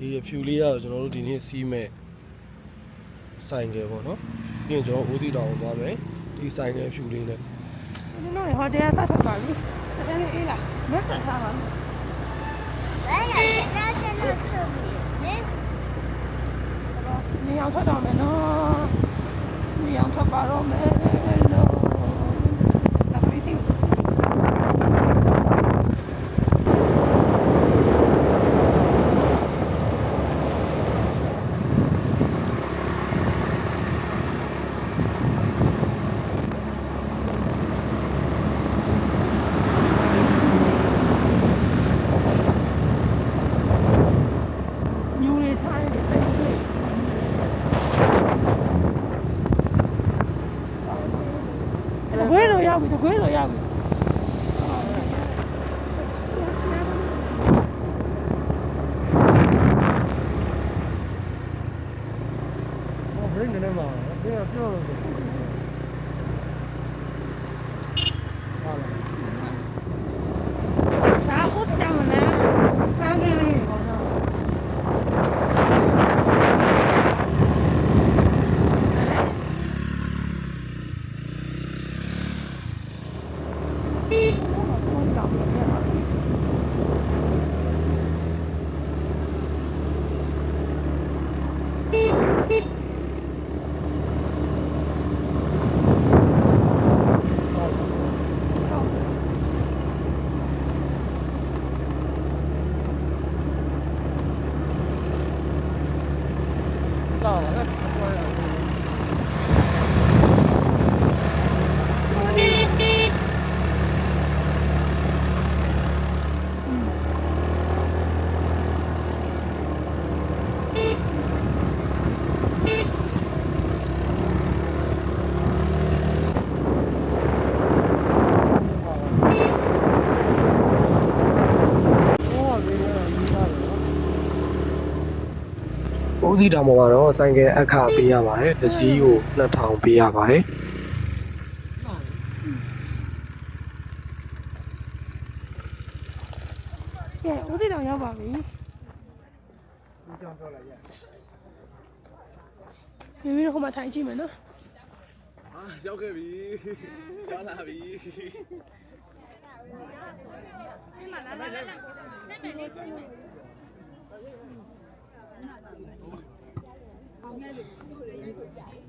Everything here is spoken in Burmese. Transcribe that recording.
ဒီအဖြူလေးကတော့ကျွန်တော်တို့ဒီနေ့စီးမဲ့ဆိုင်ကယ်ပေါ့နော်ပြီးရင်ကျွန်တော်ဦးစီတောင်သွားမယ်ဒီဆိုင်ကယ်ဖြူလေးနဲ့ ဒီလိုဟိုတယ်ဆက်ထွက်ပါပြီတကယ်အေးလားမက်ဆက်ထားပါဘူးနေအောင်ထွက်တော့မယ်နော်နေအောင်ထွက်ပါတော့မယ်နော်လာပါလိမ့်စီခွေးတော့ရောက်ပြီခွေးတော့ရောက်ပြီဘယ်နဲ့မှာပြောတော့ဒါဟုတ်တယ်မလားကားကလေးပေါ့နော်ဦးစီးတောင်မှာတော့ဆိုင်ကယ်အခပေးရပါတယ်တစ်စီးကို2000ပေးရပါတယ်ကဲဦးစီတောင်ရောက်ပါပြီဦးကြောင်ပြောလိုက်ရမိမိတို့ဟိုမှာထိုင်ကြည့်မယ်နော်ရောက်ခဲ့ပြီရောက်လာပြီဆင်းမလားဆင်းမယ်လေဆင်းမယ်အောင်ငယ်လေး